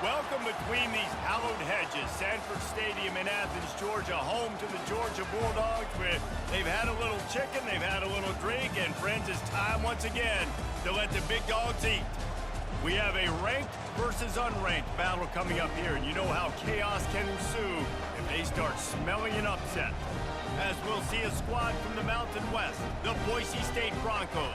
Welcome between these hallowed hedges. Sanford Stadium in Athens, Georgia, home to the Georgia Bulldogs. They've had a little chicken, they've had a little drink, and friends, it's time once again to let the big dogs eat. We have a ranked versus unranked battle coming up here, and you know how chaos can ensue if they start smelling an upset. As we'll see a squad from the Mountain West, the Boise State Broncos,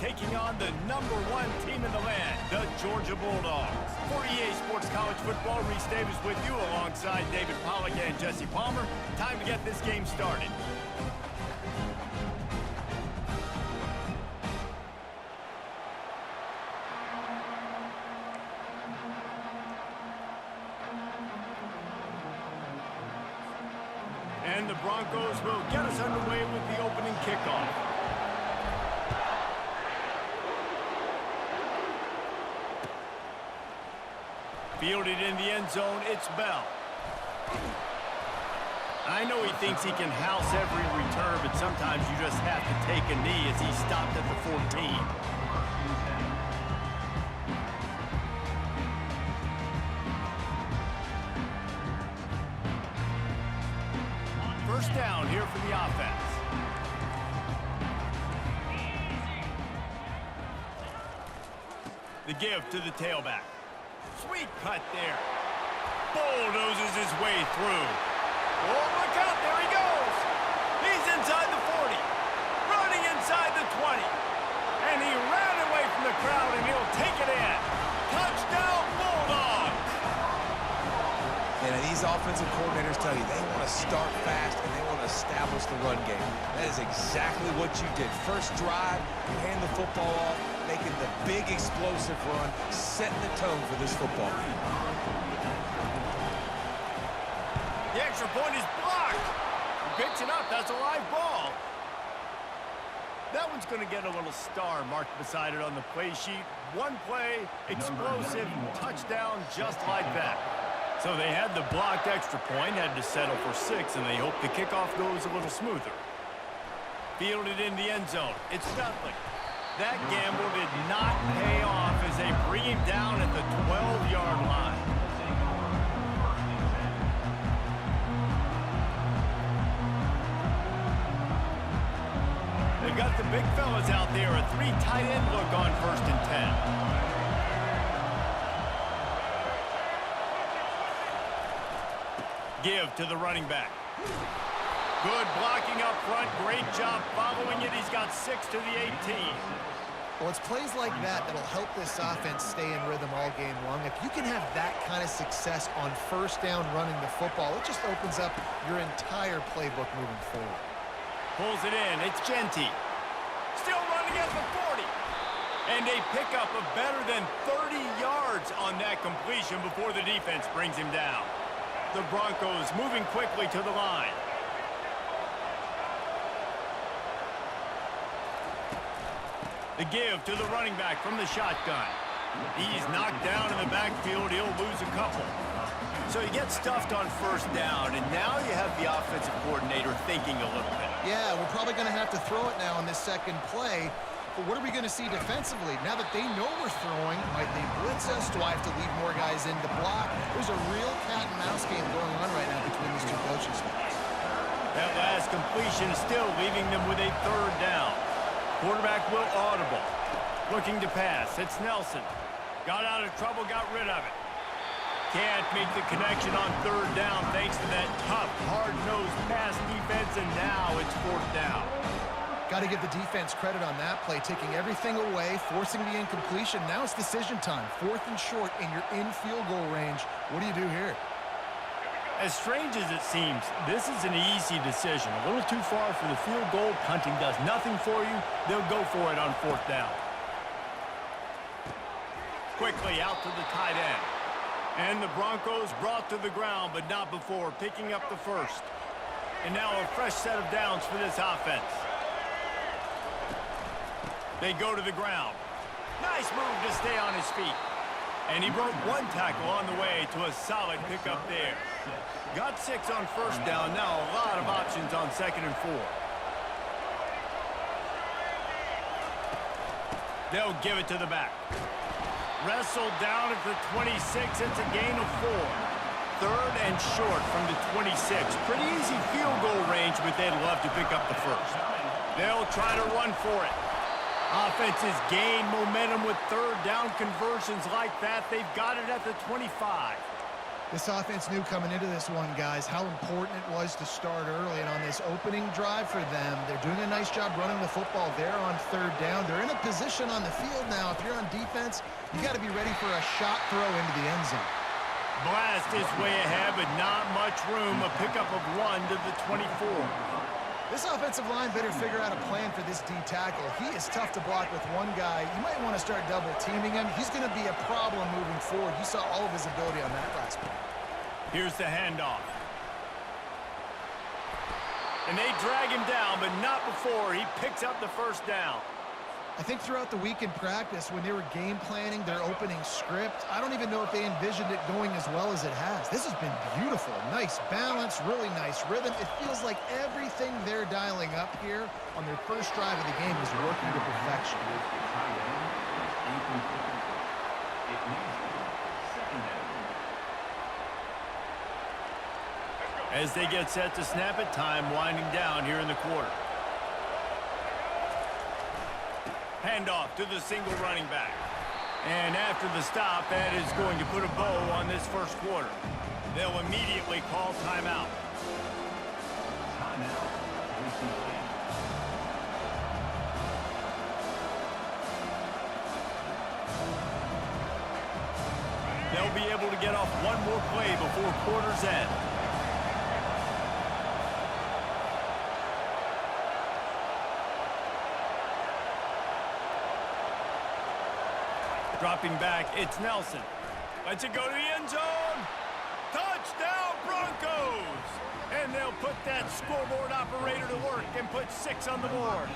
taking on the #1 team in the land, the Georgia Bulldogs. For EA Sports College Football, Reese Davis with you alongside David Pollack and Jesse Palmer. Time to get this game started. And the Broncos will get us underway with the opening kickoff. Fielded in the end zone, it's Bell. I know he thinks he can house every return, but sometimes you just have to take a knee as he stopped at the 14. First down here for the offense. The give to the tailback. Sweet cut there. Bulldozes his way through. Oh, look out. There he goes. He's inside the 40. Running inside the 20. And he ran away from the crowd, and he'll take it in. Touchdown, Bulldogs. And these offensive coordinators tell you they want to start fast and they want to establish the run game. That is exactly what you did. First drive, you hand the football off, making the big explosive run, setting the tone for this football game. The extra point is blocked. He picks it up. That's a live ball. That one's going to get a little star marked beside it on the play sheet. One play, explosive, touchdown, just like that. So they had the blocked extra point, had to settle for 6, and they hope the kickoff goes a little smoother. Fielded in the end zone. It's Dudley. That gamble did not pay off as they bring him down at the 12-yard line. They've got the big fellas out there, a 3 tight end look on 1st and 10. Give to the running back. Good blocking up front. Great job following it. He's got 6 to the 18. Well, it's plays like that that'll help this offense stay in rhythm all game long. If you can have that kind of success on first down running the football, it just opens up your entire playbook moving forward. Pulls it in. It's Genty. Still running at the 40. And a pickup of better than 30 yards on that completion before the defense brings him down. The Broncos moving quickly to the line. The give to the running back from the shotgun. He's knocked down in the backfield. He'll lose a couple. So he gets stuffed on first down, and now you have the offensive coordinator thinking a little bit. Yeah, we're probably going to have to throw it now on this second play. But what are we going to see defensively? Now that they know we're throwing, might they blitz us? Do I have to leave more guys in to block? There's a real cat-and-mouse game going on right now between these two coaching staffs. That last completion is still leaving them with a 3rd down. Quarterback will audible. Looking to pass. It's Nelson. Got out of trouble, got rid of it. Can't make the connection on 3rd down thanks to that tough, hard-nosed pass defense, and now it's 4th down. Got to give the defense credit on that play, taking everything away, forcing the incompletion. Now it's decision time. 4th and short, and you're in field goal range. What do you do here? As strange as it seems, this is an easy decision. A little too far for the field goal. Punting does nothing for you. They'll go for it on 4th down. Quickly out to the tight end. And the Broncos brought to the ground, but not before picking up the 1st. And now a fresh set of downs for this offense. They go to the ground. Nice move to stay on his feet. And he broke 1 tackle on the way to a solid pickup there. Got 6 on first down. Now a lot of options on 2nd and 4. They'll give it to the back. Wrestled down at the 26. It's a gain of 4. Third and short from the 26. Pretty easy field goal range, but they'd love to pick up the first. They'll try to run for it. Offenses gain momentum with third down conversions like that. They've got it at the 25. This offense knew coming into this one, guys, how important it was to start early. And on this opening drive for them, they're doing a nice job running the football there on third down. They're in a position on the field now. If you're on defense, you got to be ready for a shot throw into the end zone. Blast is way ahead, but not much room. A pickup of 1 to the 24. This offensive line better figure out a plan for this D tackle. He is tough to block with one guy. You might want to start double teaming him. He's going to be a problem moving forward. You saw all of his ability on that last play. Here's the handoff. And they drag him down, but not before he picks up the first down. I think throughout the week in practice, when they were game planning their opening script, I don't even know if they envisioned it going as well as it has. This has been beautiful. Nice balance, really nice rhythm. It feels like everything they're dialing up here on their first drive of the game is working to perfection. As they get set to snap it, time winding down here in the quarter. Handoff to the single running back. And after the stop, that is going to put a bow on this first quarter. They'll immediately call timeout. They'll be able to get off one more play before quarter's end. Dropping back, it's Nelson. Lets it go to the end zone. Touchdown, Broncos! And they'll put that scoreboard operator to work and put 6 on the board.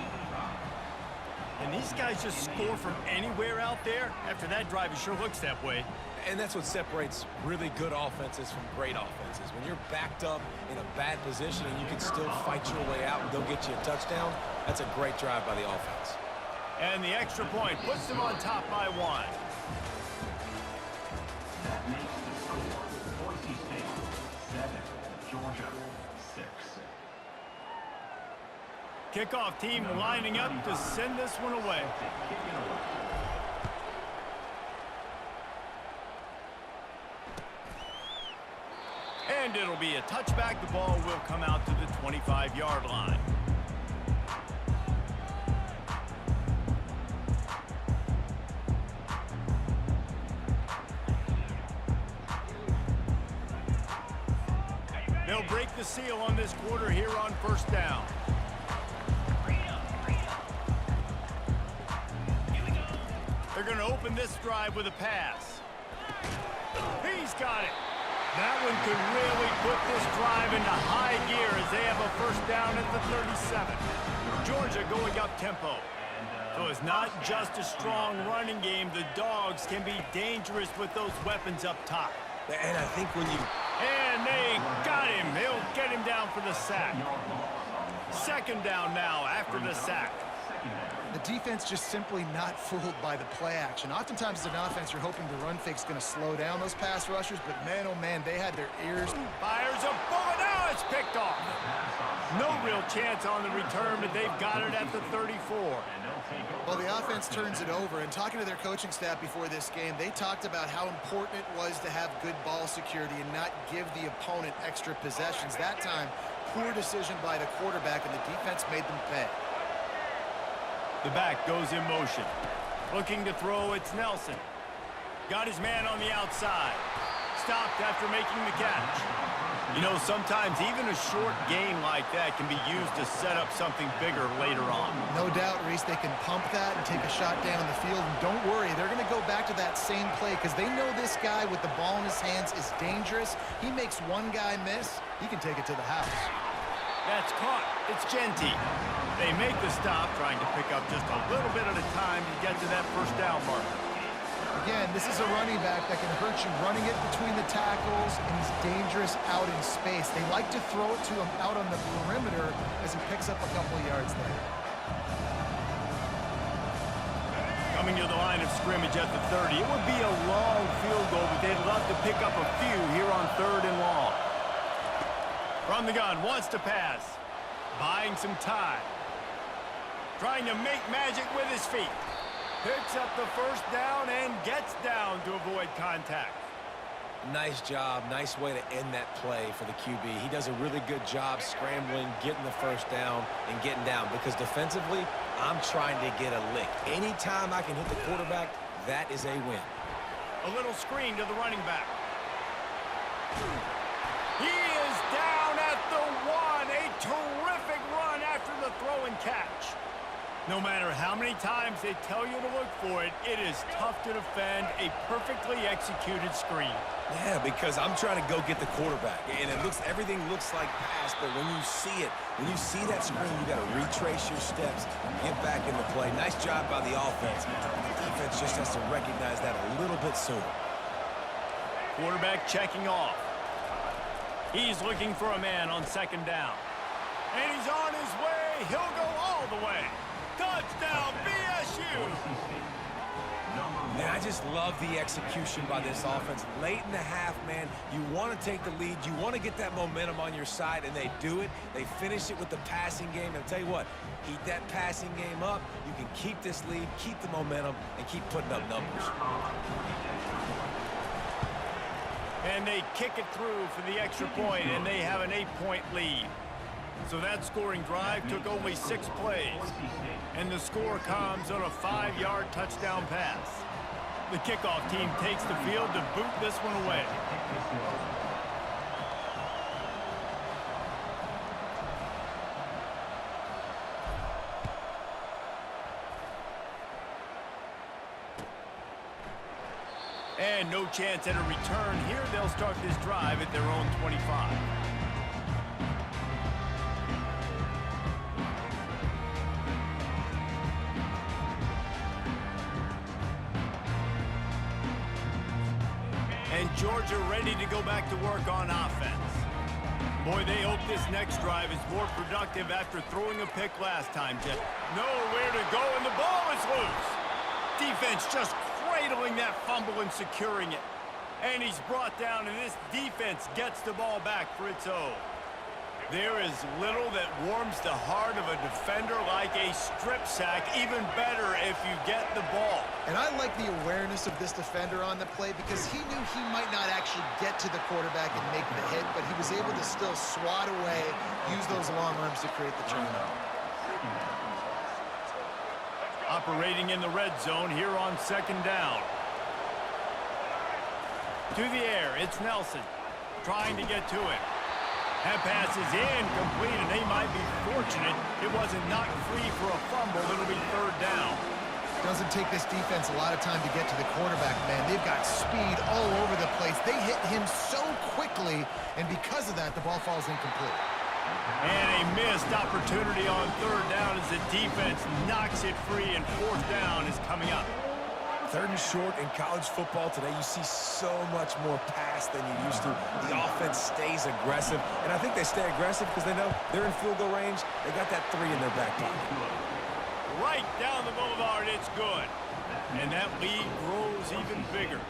And these guys just score from anywhere out there. After that drive, it sure looks that way. And that's what separates really good offenses from great offenses. When you're backed up in a bad position and you can still fight your way out and go get you a touchdown, that's a great drive by the offense. And the extra point puts them on top by 1. That makes the score Boise State 7, Georgia 6. Kickoff team lining up to send this one away. And it'll be a touchback. The ball will come out to the 25-yard line. They'll break the seal on this quarter here on first down. They're going to open this drive with a pass. He's got it. That one could really put this drive into high gear as they have a first down at the 37. Georgia going up tempo. So it's not just a strong running game. The Dogs can be dangerous with those weapons up top. And I think when you... And they got him. They'll get him down for the sack. Second down now after the sack. The defense just simply not fooled by the play action. Oftentimes as an offense, you're hoping the run fake's going to slow down those pass rushers, but man, oh man, they had their ears. Fires a bullet. Now it's picked off. No real chance on the return, but they've got it at the 34. Well, the offense turns it over, and talking to their coaching staff before this game, they talked about how important it was to have good ball security and not give the opponent extra possessions. That time, poor decision by the quarterback, and the defense made them pay. The back goes in motion. Looking to throw, it's Nelson. Got his man on the outside. Stopped after making the catch. You know, sometimes even a short gain like that can be used to set up something bigger later on. No doubt, Reese, they can pump that and take a shot down the field. And don't worry, they're going to go back to that same play because they know this guy with the ball in his hands is dangerous. He makes one guy miss, he can take it to the house. That's caught. It's Genty. They make the stop, trying to pick up just a little bit at a time to get to that first down marker. Again, this is a running back that can hurt you running it between the tackles, and he's dangerous out in space. They like to throw it to him out on the perimeter as he picks up a couple of yards there. coming to the line of scrimmage at the 30. It would be a long field goal, but they'd love to pick up a few here on 3rd and long. From the gun, wants to pass. Buying some time. Trying to make magic with his feet. Picks up the first down and gets down to avoid contact. Nice job. Nice way to end that play for the QB. He does a really good job scrambling, getting the first down, and getting down. Because defensively, I'm trying to get a lick. Anytime I can hit the quarterback, that is a win. A little screen to the running back. He is down at the 1. A terrific run after the throw and catch. No matter how many times they tell you to look for it, it is tough to defend a perfectly executed screen. Yeah, because I'm trying to go get the quarterback, and everything looks like pass, but when you see it, when you see that screen, you got to retrace your steps, get back in the play. Nice job by the offense. The defense just has to recognize that a little bit sooner. Quarterback checking off. He's looking for a man on 2nd down. And he's on his way. He'll go all the way. Touchdown, BSU! Man, I just love the execution by this offense. Late in the half, man, you want to take the lead. You want to get that momentum on your side, and they do it. They finish it with the passing game. And I'll tell you what, keep that passing game up. You can keep this lead, keep the momentum, and keep putting up numbers. And they kick it through for the extra point, and they have an 8-point lead. So that scoring drive took only 6 plays. And the score comes on a 5-yard touchdown pass. The kickoff team takes the field to boot this one away. And no chance at a return here. They'll start this drive at their own 25. And Georgia ready to go back to work on offense. Boy, they hope this next drive is more productive after throwing a pick last time, Jeff. Nowhere to go, and the ball is loose. Defense just cradling that fumble and securing it. And he's brought down, and this defense gets the ball back for its own. There is little that warms the heart of a defender like a strip sack. Even better if you get the ball. And I like the awareness of this defender on the play because he knew he might not actually get to the quarterback and make the hit, but he was able to still swat away, use those long arms to create the turnover. Operating in the red zone here on 2nd down. To the air, it's Nelson trying to get to it. That pass is incomplete, and they might be fortunate it wasn't knocked free for a fumble. It'll be 3rd down. Doesn't take this defense a lot of time to get to the quarterback, man. They've got speed all over the place. They hit him so quickly, and because of that, the ball falls incomplete. And a missed opportunity on 3rd down as the defense knocks it free, and 4th down is coming up. 3rd and short in college football today, you see so much more pass than you used to. The offense stays aggressive, and I think they stay aggressive because they know they're in field goal range. They got that 3 in their back pocket. Right down the boulevard, it's good. And that lead grows even bigger.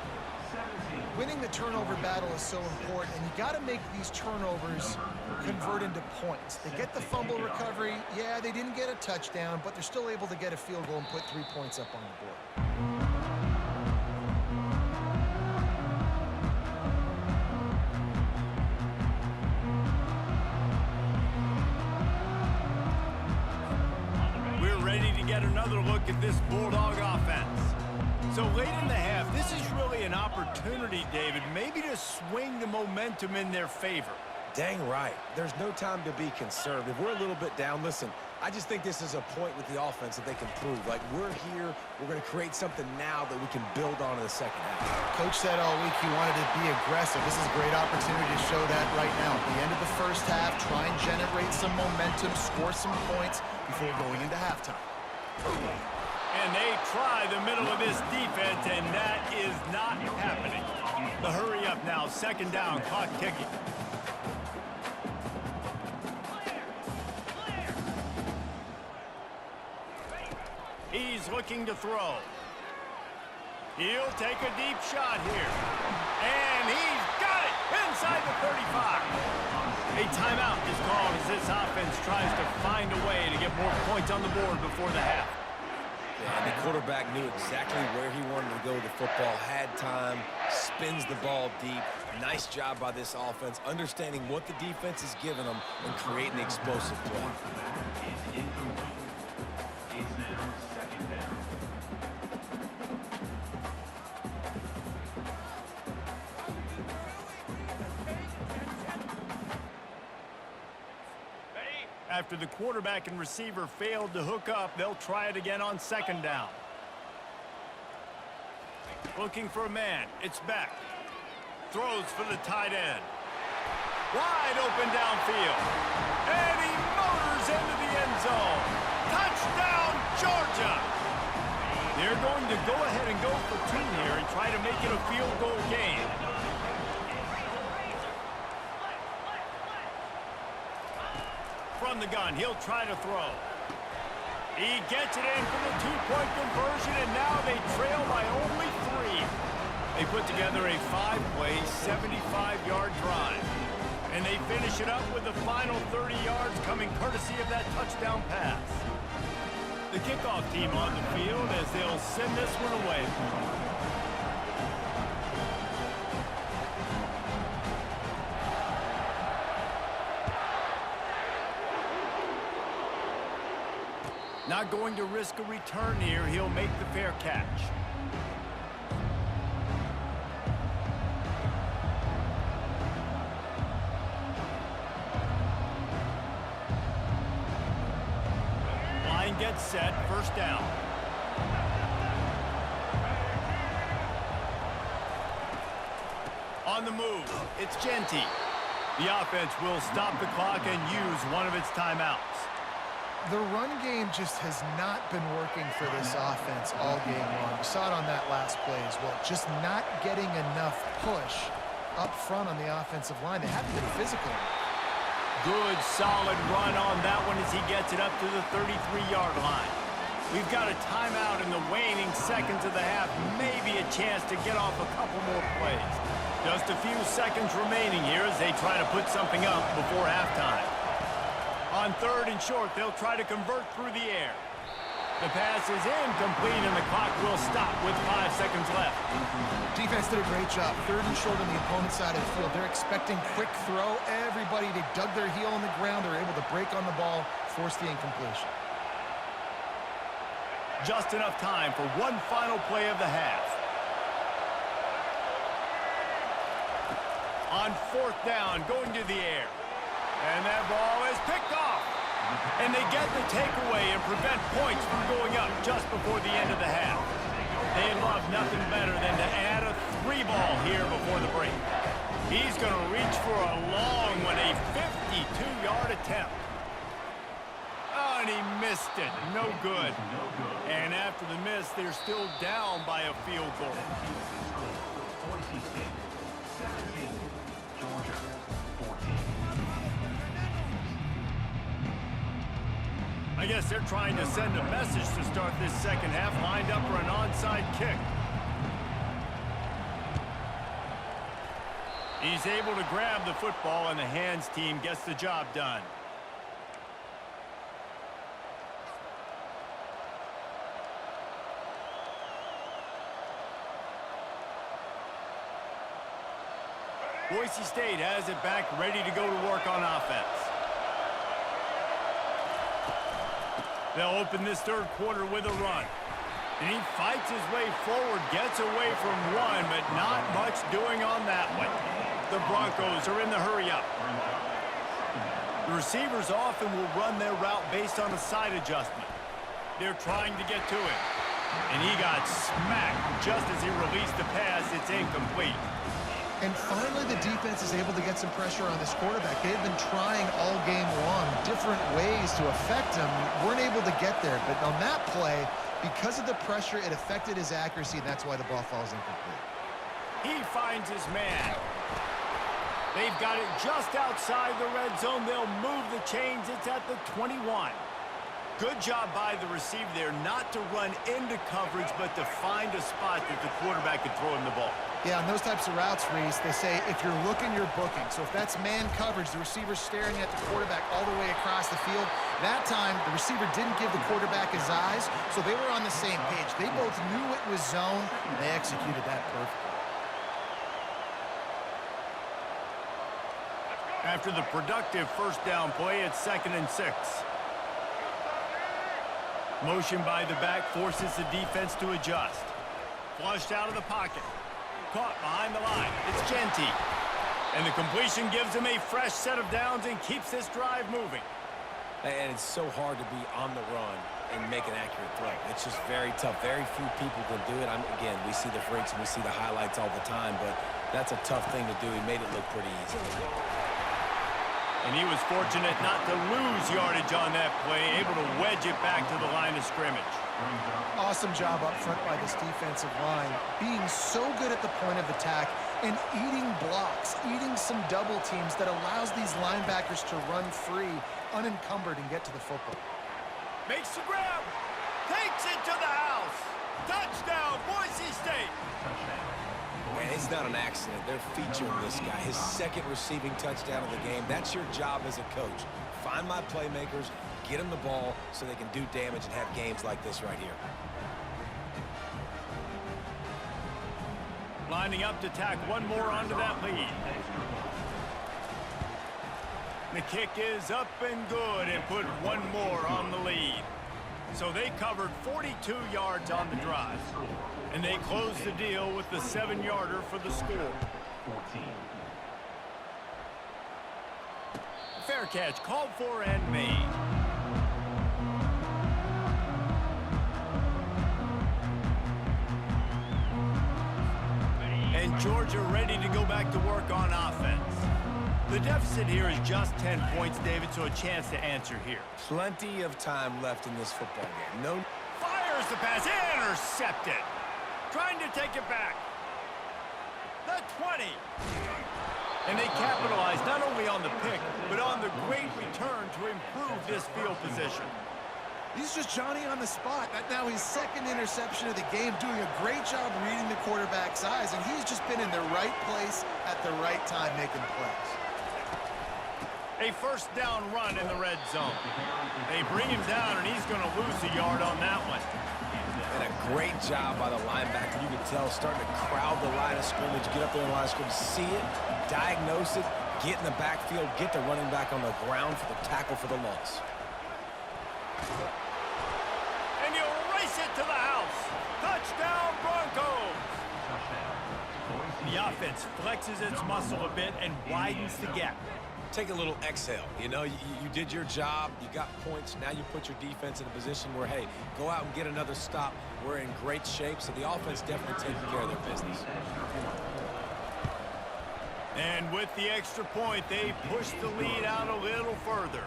Winning the turnover battle is so important, and you got to make these turnovers convert into points. They get the fumble recovery. Yeah, they didn't get a touchdown, but they're still able to get a field goal and put 3 points up on the board. We're ready to get another look at this Bulldog offense. So late in the half, this is really an opportunity, David, maybe to swing the momentum in their favor. Dang right. There's no time to be conservative. We're a little bit down. Listen, I just think this is a point with the offense that they can prove. Like, we're here. We're going to create something now that we can build on in the second half. Coach said all week he wanted to be aggressive. This is a great opportunity to show that right now. At the end of the first half, try and generate some momentum, score some points before going into halftime. And they try the middle of this defense, and that is not happening. The hurry up now, 2nd down, clock ticking. He's looking to throw. He'll take a deep shot here. And he's got it inside the 35. A timeout is called as this offense tries to find a way to get more points on the board before the half. Yeah, and the quarterback knew exactly where he wanted to go with the football, had time, spins the ball deep. Nice job by this offense, understanding what the defense is giving them and creating explosive play. Is incomplete. It's now second down. After the quarterback and receiver failed to hook up, they'll try it again on second down. Looking for a man. It's Beck. Throws for the tight end. Wide open downfield. And he motors into the end zone. Touchdown, Georgia! They're going to go ahead and go for two here and try to make it a field goal game. From the gun, he'll try to throw. He gets it in for the two-point conversion, and now they trail by only 3. They put together a 5-play, 75-yard drive. And they finish it up with the final 30 yards coming courtesy of that touchdown pass. The kickoff team on the field as they'll send this one away. Not going to risk a return here. He'll make the fair catch. Line gets set. First down. On the move, it's Genty. The offense will stop the clock and use one of its timeouts. The run game just has not been working for this offense all game long. You saw it on that last play as well. Just not getting enough push up front on the offensive line. They haven't been physical. Good, solid run on that one as he gets it up to the 33-yard line. We've got a timeout in the waning seconds of the half. Maybe a chance to get off a couple more plays. Just a few seconds remaining here as they try to put something up before halftime. On third and short, they'll try to convert through the air. The pass is incomplete, and the clock will stop with 5 seconds left. Defense did a great job. Third and short on the opponent's side of the field. They're expecting quick throw. Everybody, they dug their heel on the ground. They're able to break on the ball, force the incompletion. Just enough time for one final play of the half. On fourth down, going to the air. And that ball is picked off. And they get the takeaway and prevent points from going up just before the end of the half. They love nothing better than to add a 3-ball here before the break. He's going to reach for a long one, a 52-yard attempt. Oh, and he missed it. No good. And after the miss, they're still down by a field goal. Boise State 17, Georgia 14. I guess they're trying to send a message to start this second half, lined up for an onside kick. He's able to grab the football, and the hands team gets the job done. Boise State has it back, ready to go to work on offense. They'll open this third quarter with a run. And he fights his way forward, gets away from one, but not much doing on that one. The Broncos are in the hurry-up. The receivers often will run their route based on a side adjustment. They're trying to get to him. And he got smacked just as he released the pass. It's incomplete. And finally, the defense is able to get some pressure on this quarterback. They've been trying all game long different ways to affect him. Weren't able to get there. But on that play, because of the pressure, it affected his accuracy, and that's why the ball falls incomplete. He finds his man. They've got it just outside the red zone. They'll move the chains. It's at the 21. Good job by the receiver there not to run into coverage, but to find a spot that the quarterback could throw him the ball. Yeah, on those types of routes, Reese, they say if you're looking, you're booking. So if that's man coverage, the receiver's staring at the quarterback all the way across the field. That time, the receiver didn't give the quarterback his eyes, so they were on the same page. They both knew it was zone, and they executed that perfectly. After the productive first down play, it's 2nd and 6. Motion by the back forces the defense to adjust. Flushed out of the pocket. Caught behind the line. It's Genty. And the completion gives him a fresh set of downs and keeps this drive moving. And it's so hard to be on the run and make an accurate throw. It's just very tough. Very few people can do it. Again, we see the freaks and we see the highlights all the time, but that's a tough thing to do. He made it look pretty easy. And he was fortunate not to lose yardage on that play, able to wedge it back to the line of scrimmage. Awesome job up front by this defensive line, being so good at the point of attack and eating blocks, eating some double teams that allows these linebackers to run free, unencumbered, and get to the football. Makes the grab, takes it to the house. Touchdown, Boise State. And it's not an accident. They're featuring this guy. His 2nd receiving touchdown of the game. That's your job as a coach. Find my playmakers, get them the ball so they can do damage and have games like this right here. Lining up to tack one more onto that lead. The kick is up and good and put one more on the lead. So they covered 42 yards on the drive. And they closed the deal with the 7-yarder for the score. 14. Fair catch called for and made. And Georgia ready to go back to work on offense. The deficit here is just 10 points, David, so a chance to answer here. Plenty of time left in this football game. No. Fires the pass, intercepted. Trying to take it back. The 20. And they capitalize not only on the pick, but on the great return to improve this field position. He's just Johnny on the spot. Now his 2nd interception of the game, doing a great job reading the quarterback's eyes, and he's just been in the right place at the right time making plays. A first down run in the red zone. They bring him down, and he's going to lose a yard on that one. And a great job by the linebacker. You can tell starting to crowd the line of scrimmage, get up there in the line of scrimmage, see it, diagnose it, get in the backfield, get the running back on the ground for the tackle for the loss. And you race it to the house. Touchdown, Broncos. The offense flexes its muscle a bit and widens the gap. Take a little exhale. You know, you did your job. You got points. Now you put your defense in a position where, hey, go out and get another stop. We're in great shape, so the offense definitely taking care of their business. And with the extra point, they push the lead out a little further.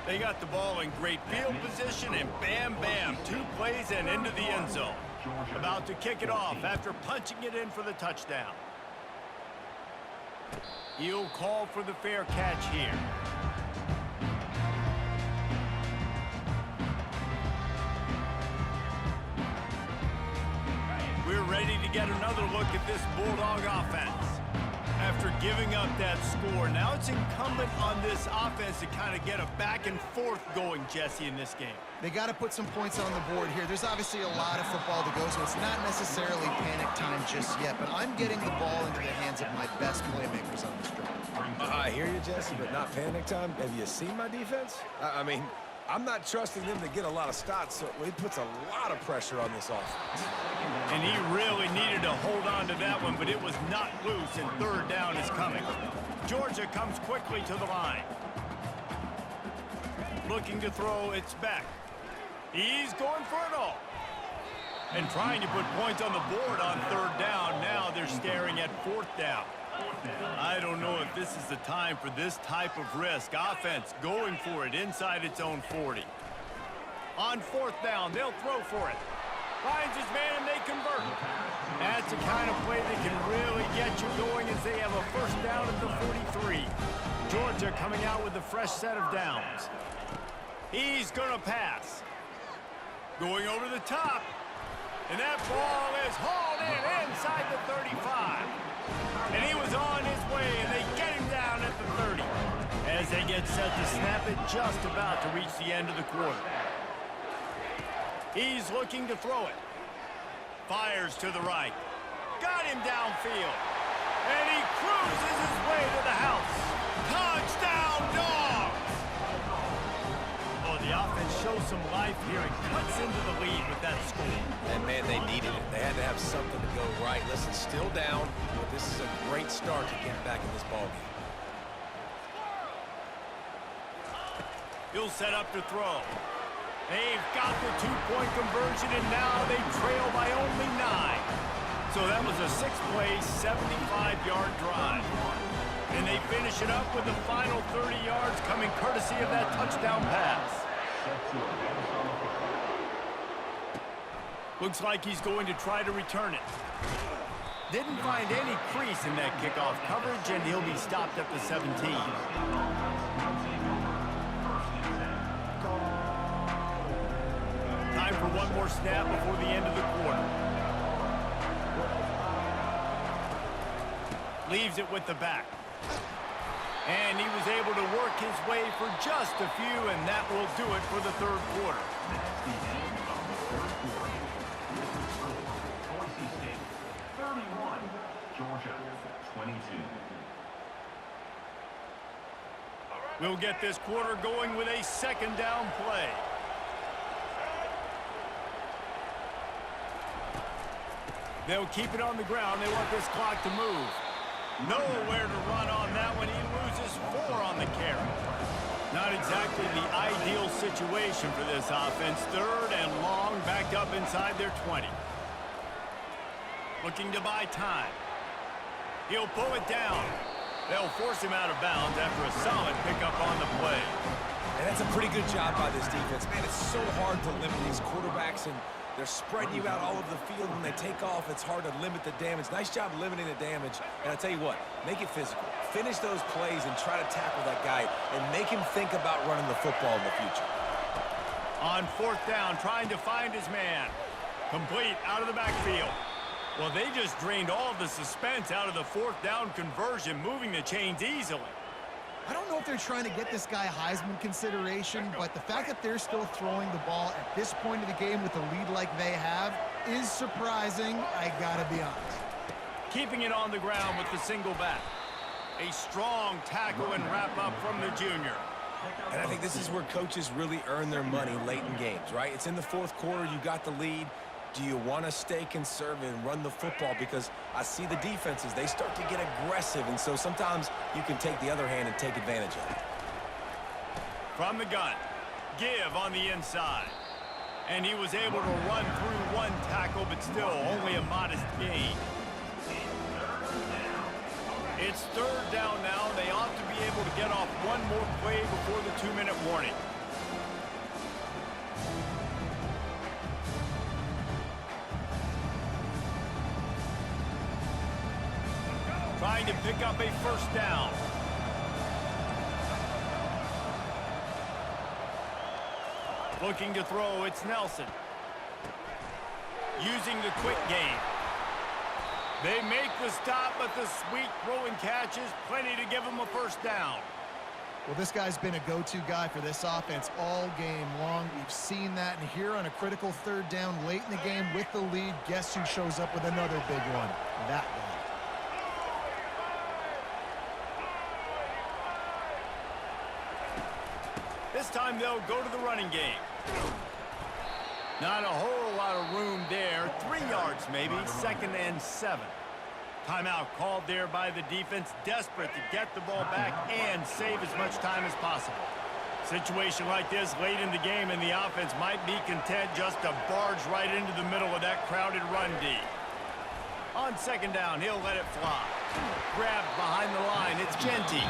They got the ball in great field position, and bam, bam, 2 plays and into the end zone. About to kick it off after punching it in for the touchdown. He'll call for the fair catch here. We're ready to get another look at this Bulldog offense. After giving up that score, now it's incumbent on this offense to kind of get a back and forth going, Jesse, in this game. They got to put some points on the board here. There's obviously a lot of football to go, so it's not necessarily panic time just yet, but I'm getting the ball into the hands of my best playmakers on this drive. I hear you, Jesse, but not panic time. Have you seen my defense? I mean, I'm not trusting them to get a lot of stops, so it puts a lot of pressure on this offense. And he really needed to hold on to that one, but it was not loose, and 3rd down is coming. Georgia comes quickly to the line. Looking to throw, it's Beck. He's going for it all. And trying to put points on the board on 3rd down. Now they're staring at 4th down. I don't know if this is the time for this type of risk. Offense going for it inside its own 40. On 4th down, they'll throw for it. Finds his man and they convert. That's the kind of play that can really get you going as they have a first down at the 43. Georgia coming out with a fresh set of downs. He's going to pass. Going over the top. And that ball is hauled in inside the 35. And he was on his way, and they get him down at the 30. As they get set to snap it, just about to reach the end of the quarter. He's looking to throw it. Fires to the right. Got him downfield. And he cruises his way to the house. Touchdown, Dogs! Oh, the offense shows some life here and cuts into the lead with that score. And, man, they needed it. They had to have something to go right. Listen, still down, but this is a great start to get back in this ballgame. He'll set up to throw. They've got the two-point conversion, and now they trail by only 9. So that was a 6-play, 75-yard drive. And they finish it up with the final 30 yards coming courtesy of that touchdown pass. Looks like he's going to try to return it. Didn't find any crease in that kickoff coverage, and he'll be stopped at the 17. Time for one more snap before the end of the quarter. Leaves it with the back. And he was able to work his way for just a few, and that will do it for the third quarter. That's the end of the third quarter. Boise State 31, Georgia 22. We'll get this quarter going with a second down play. They'll keep it on the ground. They want this clock to move. Nowhere to run on that one. He loses 4 on the carry. Not exactly the ideal situation for this offense. Third and long, back up inside their 20. Looking to buy time. He'll pull it down. They'll force him out of bounds after a solid pickup on the play. And that's a pretty good job by this defense. Man, it's so hard to limit these quarterbacks, and they're spreading you out all over the field. When they take off, it's hard to limit the damage. Nice job limiting the damage. And I tell you what, make it physical. Finish those plays and try to tackle that guy and make him think about running the football in the future. On fourth down, trying to find his man. Complete out of the backfield. Well, they just drained all of the suspense out of the fourth down conversion, moving the chains easily. I don't know if they're trying to get this guy Heisman consideration, but the fact that they're still throwing the ball at this point of the game with a lead like they have is surprising, I gotta be honest. Keeping it on the ground with the single back. A strong tackle and wrap up from the junior. And I think this is where coaches really earn their money late in games, right? It's in the fourth quarter, you got the lead. Do you want to stay conservative and run the football? Because I see the defenses, they start to get aggressive, and so sometimes you can take the other hand and take advantage of it. From the gun, give on the inside. And he was able to run through one tackle, but still only a modest gain. It's third down now. They ought to be able to get off one more play before the 2-minute warning. Trying to pick up a first down. Looking to throw, it's Nelson. Using the quick game. They make the stop, but the sweet throwing catch is plenty to give them a first down. Well, this guy's been a go-to guy for this offense all game long. We've seen that, and here on a critical third down late in the game with the lead, guess who shows up with another big one? That guy. This time they'll go to the running game. Not a whole lot of room there. 3 yards maybe, 2nd and 7. Timeout called there by the defense, desperate to get the ball back and save as much time as possible. Situation like this late in the game, and the offense might be content just to barge right into the middle of that crowded run D. On 2nd down, he'll let it fly. Grabbed behind the line, it's Genty.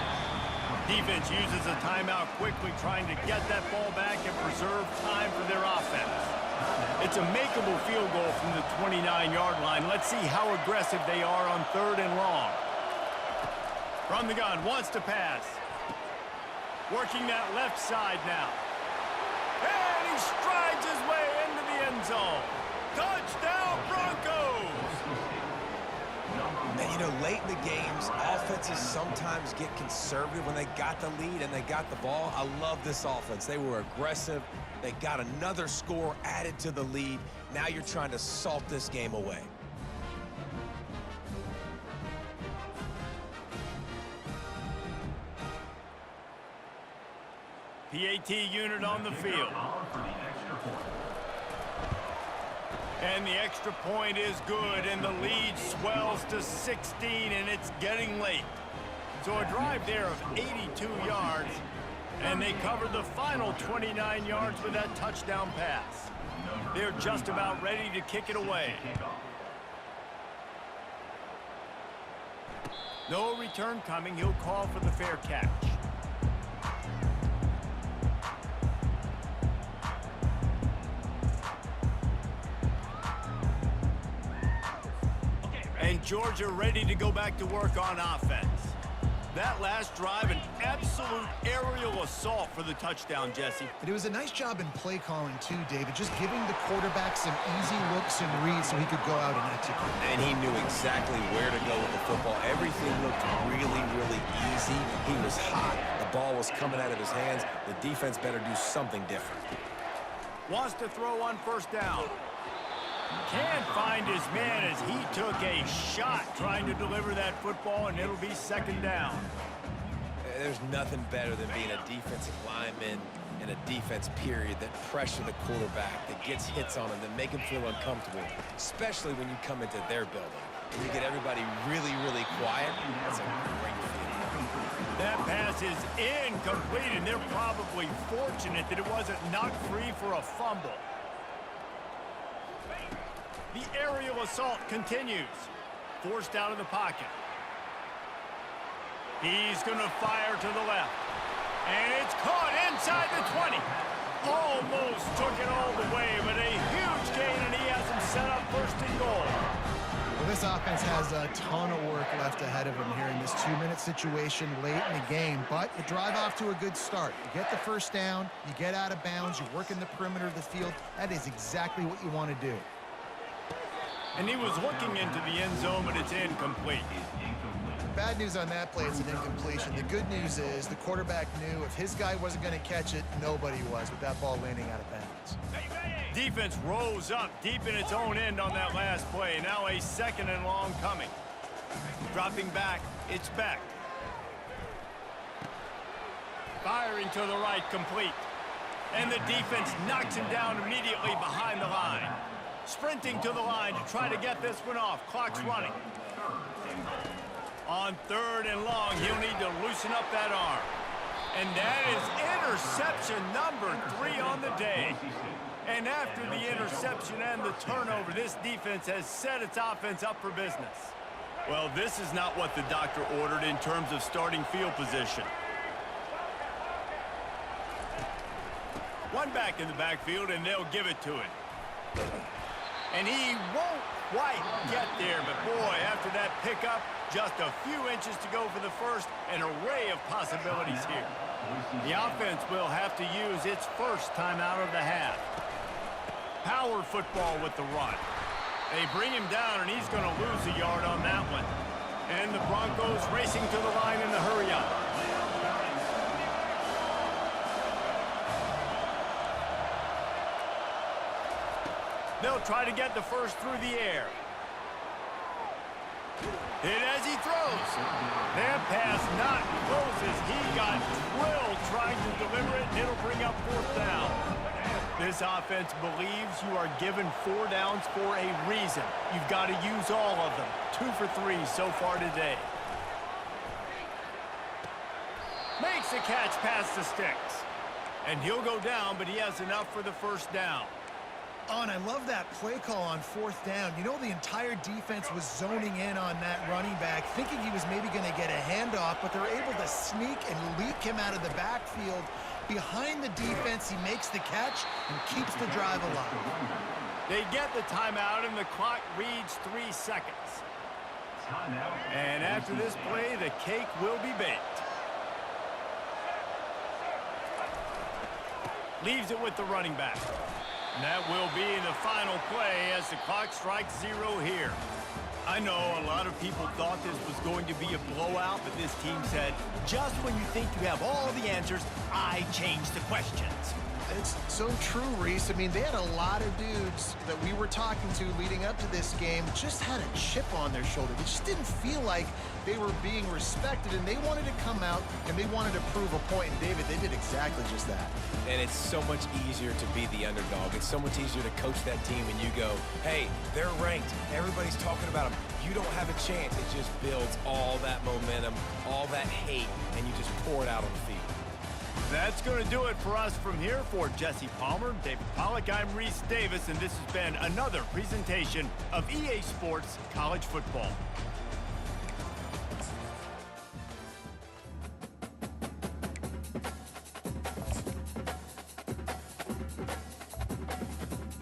Defense uses a timeout quickly, trying to get that ball back and preserve time for their offense. It's a makeable field goal from the 29-yard line. Let's see how aggressive they are on 3rd and long. From the gun, wants to pass. Working that left side now. And he strides his way into the end zone. Touchdown, Broncos! And, you know, late in the games, offenses sometimes get conservative when they got the lead and they got the ball. I love this offense. They were aggressive. They got another score added to the lead. Now you're trying to salt this game away. PAT unit on the field. And the extra point is good, and the lead swells to 16, and it's getting late. So a drive there of 82 yards, and they covered the final 29 yards with that touchdown pass. They're just about ready to kick it away. No return coming. He'll call for the fair catch. And Georgia ready to go back to work on offense. That last drive, an absolute aerial assault for the touchdown, Jesse. It was a nice job in play calling, too, David, just giving the quarterback some easy looks and reads so he could go out and execute. And he knew exactly where to go with the football. Everything looked really, really easy. He was hot. The ball was coming out of his hands. The defense better do something different. Wants to throw on first down. Can't find his man as he took a shot trying to deliver that football, and it'll be second down. There's nothing better than being a defensive lineman in a defense period that pressure the quarterback, that gets hits on him, that make him feel uncomfortable, especially when you come into their building and you get everybody really, really quiet. That's a great feeling. That pass is incomplete, and they're probably fortunate that it wasn't knocked free for a fumble. The aerial assault continues. Forced out of the pocket. He's going to fire to the left. And it's caught inside the 20. Almost took it all the way, but a huge gain, and he has him set up first and goal. Well, this offense has a ton of work left ahead of them here in this 2-minute situation late in the game, but you drive off to a good start. You get the first down, you get out of bounds, you work in the perimeter of the field. That is exactly what you want to do. And he was looking into the end zone, but it's incomplete. Bad news on that play, it's an incompletion. The good news is the quarterback knew if his guy wasn't going to catch it, nobody was with that ball landing out of bounds. Defense rose up deep in its own end on that last play. Now a second and long coming. Dropping back, it's Beck. Firing to the right, complete. And the defense knocks him down immediately behind the line. Sprinting to the line to try to get this one off. Clock's running. On third and long, he'll need to loosen up that arm. And that is interception number 3 on the day. And after the interception and the turnover, this defense has set its offense up for business. Well, this is not what the doctor ordered in terms of starting field position. One back in the backfield, and they'll give it to him. And he won't quite get there, but boy, after that pickup, just a few inches to go for the first, an array of possibilities here. The offense will have to use its first timeout of the half. Power football with the run. They bring him down, and he's going to lose a yard on that one. And the Broncos racing to the line in the hurry-up. They'll try to get the first through the air. Hit as he throws. That pass not close as he got drilled trying to deliver it, and it'll bring up fourth down. This offense believes you are given 4 downs for a reason. You've got to use all of them. 2 for 3 so far today. Makes a catch past the sticks. And he'll go down, but he has enough for the first down. Oh, and I love that play call on fourth down. You know, the entire defense was zoning in on that running back, thinking he was maybe going to get a handoff, but they're able to sneak and leak him out of the backfield. Behind the defense, he makes the catch and keeps the drive alive. They get the timeout, and the clock reads 3 seconds. And after this play, the cake will be baked. leaves it with the running back. And that will be the final play as the clock strikes 0 here. I know a lot of people thought this was going to be a blowout, but this team said, just when you think you have all the answers, I change the questions. It's so true, Reese. I mean, they had a lot of dudes that we were talking to leading up to this game just had a chip on their shoulder. They just didn't feel like they were being respected, and they wanted to come out and they wanted to prove a point. And David, they did exactly just that. And it's so much easier to be the underdog. It's so much easier to coach that team and you go, hey, they're ranked. Everybody's talking about them. You don't have a chance. It just builds all that momentum, all that hate, and you just pour it out on the field. That's going to do it for us from here. For Jesse Palmer, David Pollack, I'm Reese Davis, and this has been another presentation of EA Sports College Football.